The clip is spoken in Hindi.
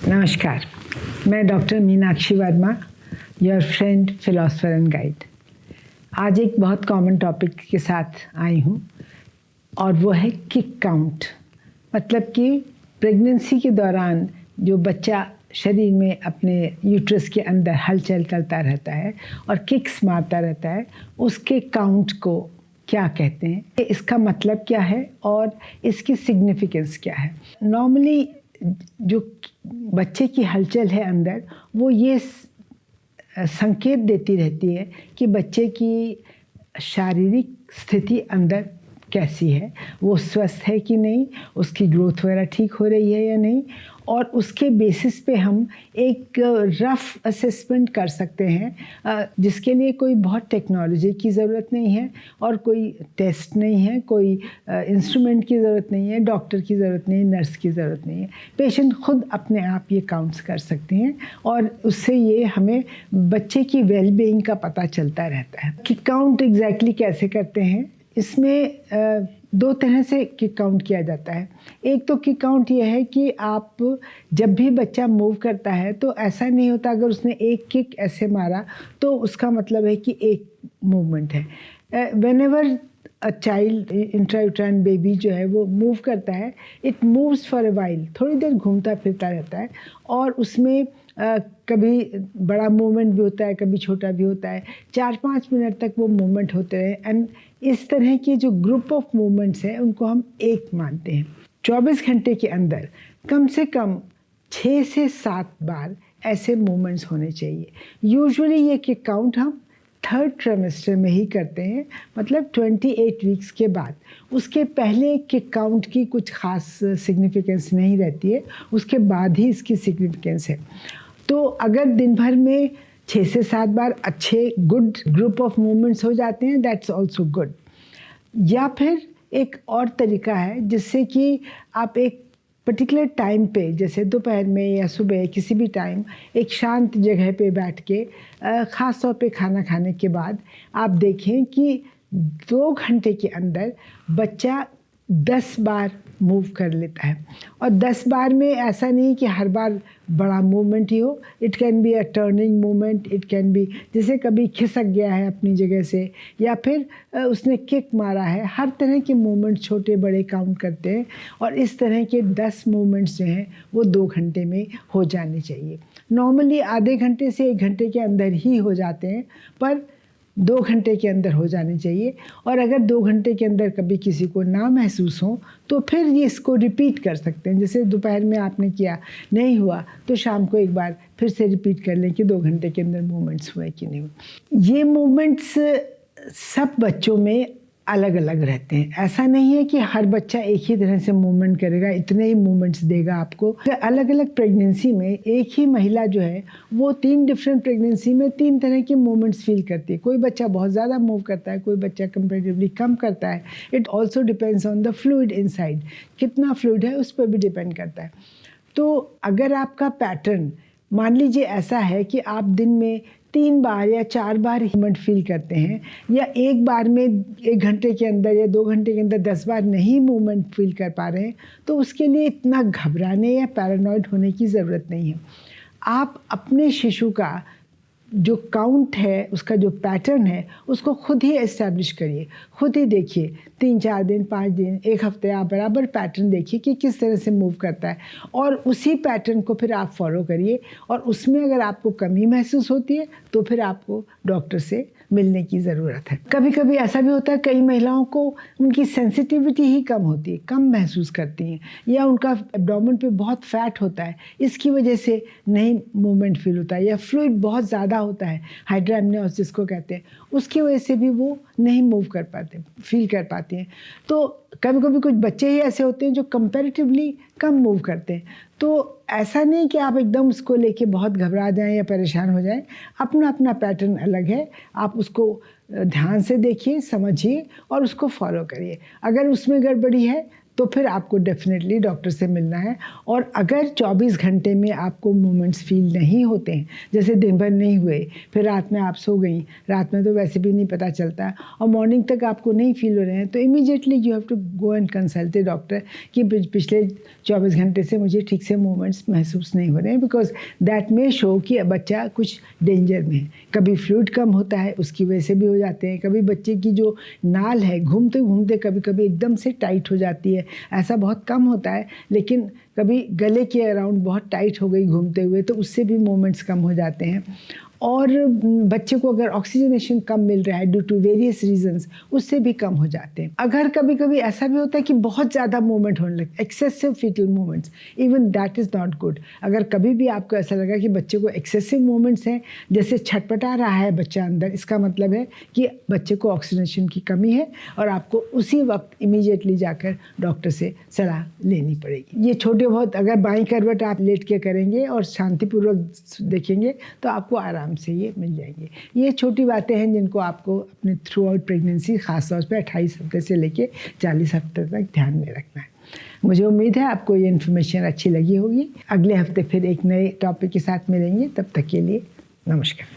नमस्कार, मैं doctor Meenakshi Verma, your friend philosopher and guide. आज एक बहुत कॉमन टॉपिक के साथ आई हूँ और वो है किक काउंट। मतलब कि प्रेगनेंसी के दौरान जो बच्चा शरीर में अपने यूट्रस के अंदर हलचल करता रहता है और किक्स मारता रहता है, उसके काउंट को क्या कहते हैं, इसका मतलब क्या है और इसकी सिग्निफिकेंस क्या है। नॉर्मली जो बच्चे की हलचल है अंदर, वो ये संकेत देती रहती है कि बच्चे की शारीरिक स्थिति अंदर कैसी है, वो स्वस्थ है कि नहीं, उसकी ग्रोथ वगैरह ठीक हो रही है या नहीं, और उसके बेसिस पे हम एक रफ असेसमेंट कर सकते हैं, जिसके लिए कोई बहुत टेक्नोलॉजी की ज़रूरत नहीं है और कोई टेस्ट नहीं है, कोई इंस्ट्रूमेंट की ज़रूरत नहीं है, डॉक्टर की ज़रूरत नहीं है, नर्स की ज़रूरत नहीं है। पेशेंट खुद अपने आप ये काउंट्स कर सकते हैं और उससे ये हमें बच्चे की वेलबीइंग का पता चलता रहता है कि काउंट एग्जैक्टली कैसे करते हैं। इसमें दो तरह से किक काउंट किया जाता है। एक तो किक काउंट ये है कि आप जब भी बच्चा मूव करता है तो ऐसा नहीं होता अगर उसने एक किक ऐसे मारा तो उसका मतलब है कि एक मूवमेंट है। Whenever a child intrauterine baby जो है वो मूव करता है, it moves for a while, थोड़ी देर घूमता फिरता रहता है और उसमें कभी बड़ा मूवमेंट भी होता है, कभी छोटा भी होता है। 4-5 मिनट तक वो मूवमेंट होते रहे एंड इस तरह की जो ग्रुप ऑफ मूवमेंट्स हैं उनको हम एक मानते हैं। 24 घंटे के अंदर कम से कम 6 से 7 बार ऐसे मूवमेंट्स होने चाहिए। यूजुअली ये किक काउंट हम 3rd ट्राइमेस्टर में ही करते हैं, मतलब 28 वीक्स के बाद। उसके पहले किक काउंट की कुछ ख़ास सिग्निफिकेंस नहीं रहती है, उसके बाद ही इसकी सिग्निफिकेंस है। तो अगर दिन भर में 6 से 7 बार अच्छे गुड ग्रुप ऑफ मूवमेंट्स हो जाते हैं, दैट्स ऑल्सो गुड। या फिर एक और तरीका है जिससे कि आप एक पर्टिकुलर टाइम पे, जैसे दोपहर में या सुबह किसी भी टाइम, एक शांत जगह पे बैठ के ख़ास तौर पे खाना खाने के बाद आप देखें कि 2 घंटे के अंदर बच्चा 10 बार मूव कर लेता है। और 10 बार में ऐसा नहीं कि हर बार बड़ा मूवमेंट ही हो, it can be a turning movement, it can be जैसे कभी खिसक गया है अपनी जगह से या फिर उसने किक मारा है। हर तरह के मूवमेंट छोटे बड़े काउंट करते हैं और इस तरह के 10 मूवमेंट्स जो हैं वो 2 घंटे में हो जाने चाहिए। नॉर्मली आधे घंटे से 1 घंटे के अंदर ही हो जाते हैं, पर 2 घंटे के अंदर हो जाने चाहिए। और अगर 2 घंटे के अंदर कभी किसी को ना महसूस हो तो फिर ये इसको रिपीट कर सकते हैं। जैसे दोपहर में आपने किया, नहीं हुआ तो शाम को एक बार फिर से रिपीट कर लें कि 2 घंटे के अंदर मूवमेंट्स हुए कि नहीं हुए। ये मूवमेंट्स सब बच्चों में अलग अलग रहते हैं। ऐसा नहीं है कि हर बच्चा एक ही तरह से मूवमेंट करेगा, इतने ही मूवमेंट्स देगा आपको। अलग अलग प्रेगनेंसी में एक ही महिला जो है वो 3 डिफरेंट प्रेगनेंसी में 3 तरह के मूवमेंट्स फील करती है। कोई बच्चा बहुत ज़्यादा मूव करता है, कोई बच्चा कंपैरेटिवली कम करता है। It also depends on the fluid inside, कितना फ्लूइड है उस पर भी डिपेंड करता है। तो अगर आपका पैटर्न मान लीजिए ऐसा है कि आप दिन में 3 बार या 4 बार मूवमेंट फील करते हैं, या एक बार में 1 घंटे के अंदर या 2 घंटे के अंदर 10 बार नहीं मूवमेंट फील कर पा रहे हैं, तो उसके लिए इतना घबराने या पैरानॉइड होने की ज़रूरत नहीं है। आप अपने शिशु का जो काउंट है, उसका जो पैटर्न है, उसको खुद ही एस्टैब्लिश करिए, खुद ही देखिए। 3-4 दिन, 5 दिन, 1 हफ्ते आप बराबर पैटर्न देखिए कि किस तरह से मूव करता है और उसी पैटर्न को फिर आप फॉलो करिए। और उसमें अगर आपको कमी महसूस होती है तो फिर आपको डॉक्टर से मिलने की ज़रूरत है। कभी कभी ऐसा भी होता है, कई महिलाओं को उनकी सेंसिटिविटी ही कम होती है, कम महसूस करती हैं, या उनका एब्डोमेन पे बहुत फैट होता है, इसकी वजह से नहीं मूवमेंट फील होता है, या फ्लूइड बहुत ज़्यादा होता है, हाइड्रामनियोसिस जिसको कहते हैं, उसकी वजह से भी वो नहीं मूव कर पाते, फील कर पाती हैं। तो कभी कभी कुछ बच्चे ही ऐसे होते हैं जो कंपैरेटिवली कम मूव करते हैं। तो ऐसा नहीं कि आप एकदम उसको लेके बहुत घबरा जाएं या परेशान हो जाएं। अपना अपना पैटर्न अलग है, आप उसको ध्यान से देखिए, समझिए और उसको फॉलो करिए। अगर उसमें गड़बड़ी है तो फिर आपको डेफिनेटली डॉक्टर से मिलना है। और अगर 24 घंटे में आपको मूवमेंट्स फील नहीं होते हैं, जैसे दिन भर नहीं हुए, फिर रात में आप सो गई, रात में तो वैसे भी नहीं पता चलता, और मॉर्निंग तक आपको नहीं फील हो रहे हैं, तो immediately you have to go and consult the doctor कि पिछले 24 घंटे से मुझे ठीक से मूवमेंट्स महसूस नहीं हो रहे हैं, बिकॉज दैट मे शो कि बच्चा कुछ डेंजर में है। कभी फ्लूइड कम होता है, उसकी वजह से भी हो जाते हैं। कभी बच्चे की जो नाल है घूमते घूमते कभी कभी एकदम से टाइट हो जाती है, ऐसा बहुत कम होता है, लेकिन कभी गले के अराउंड बहुत टाइट हो गई घूमते हुए, तो उससे भी मूवमेंट्स कम हो जाते हैं। और बच्चे को अगर ऑक्सीजनेशन कम मिल रहा है ड्यू टू वेरियस रीजंस, उससे भी कम हो जाते हैं। अगर कभी कभी ऐसा भी होता है कि बहुत ज़्यादा मूवमेंट होने लगता है, excessive foetal movements, even that is not good. अगर कभी भी आपको ऐसा लगा कि बच्चे को एक्सेसिव मूवमेंट्स हैं, जैसे छटपटा रहा है बच्चा अंदर, इसका मतलब है कि बच्चे को ऑक्सीजनेशन की कमी है, और आपको उसी वक्त इमीडिएटली जाकर डॉक्टर से सलाह लेनी पड़ेगी। ये छोटे बहुत अगर बाईं करवट आप लेट के करेंगे और शांतिपूर्वक देखेंगे तो आपको आराम से ये मिल जाएंगे। ये छोटी बातें हैं जिनको आपको अपने थ्रू आउट प्रेगनेंसी, खासतौर पे 28 हफ्ते से लेके 40 हफ्ते तक ध्यान में रखना है। मुझे उम्मीद है आपको ये इन्फॉर्मेशन अच्छी लगी होगी। अगले हफ्ते फिर एक नए टॉपिक के साथ मिलेंगे, तब तक के लिए नमस्कार।